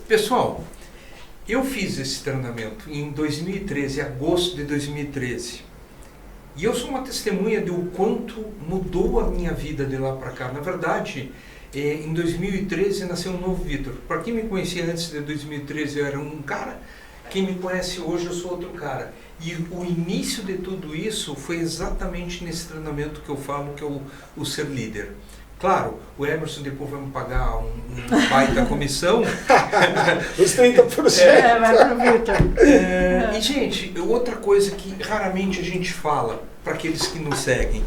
Pessoal, eu fiz esse treinamento em 2013, agosto de 2013. E eu sou uma testemunha de o quanto mudou a minha vida de lá para cá. Na verdade, em 2013 nasceu um novo Vitor. Para quem me conhecia antes de 2013, eu era um cara. Quem me conhece hoje, eu sou outro cara. E o início de tudo isso foi exatamente nesse treinamento que eu falo, que é o Ser Líder. Claro, o Emerson depois vai me pagar um baita comissão. Os 30%. Vai pro Victor. E, gente, outra coisa que raramente a gente fala para aqueles que nos seguem.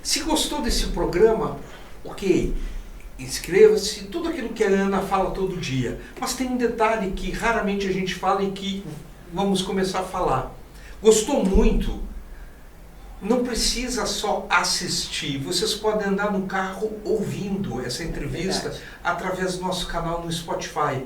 Se gostou desse programa, ok, inscreva-se, tudo aquilo que a Ana fala todo dia. Mas tem um detalhe que raramente a gente fala e que vamos começar a falar. Gostou muito? Não precisa só assistir, vocês podem andar no carro ouvindo essa entrevista através do nosso canal no Spotify.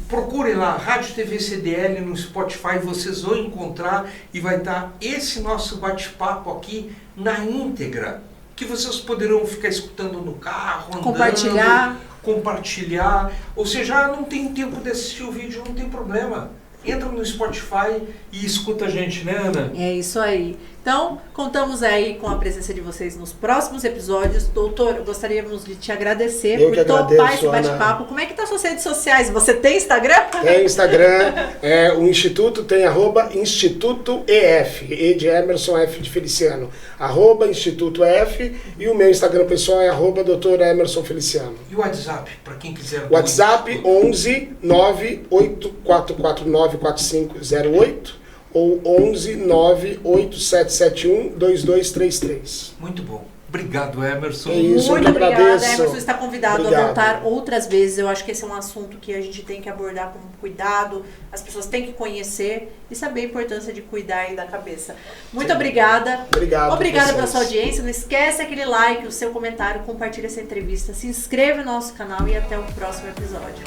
Procurem lá, Rádio TV CDL no Spotify, vocês vão encontrar e vai estar esse nosso bate-papo aqui na íntegra, que vocês poderão ficar escutando no carro, andando, compartilhar. Ou seja, não tem tempo de assistir o vídeo, não tem problema. Entra no Spotify e escuta a gente, né, Ana? É isso aí. Então, contamos aí com a presença de vocês nos próximos episódios. Doutor, gostaríamos de te agradecer por topar esse bate-papo. Como é que tá suas redes sociais? Você tem Instagram? Tem Instagram. O Instituto tem @Instituto EF, E de Emerson, F de Feliciano. @Instituto EF. E o meu Instagram pessoal é @Dr. Emerson Feliciano. E o WhatsApp, para quem quiser... WhatsApp 11 984494508 ou 11 98771 2233. Muito bom. Obrigado, Emerson. É isso, muito obrigada, Emerson. Está convidado a voltar outras vezes. Eu acho que esse é um assunto que a gente tem que abordar com cuidado. As pessoas têm que conhecer e saber a importância de cuidar aí da cabeça. Muito obrigada. Obrigada pela sua audiência. Não esquece aquele like, o seu comentário, compartilha essa entrevista, se inscreve no nosso canal e até o próximo episódio.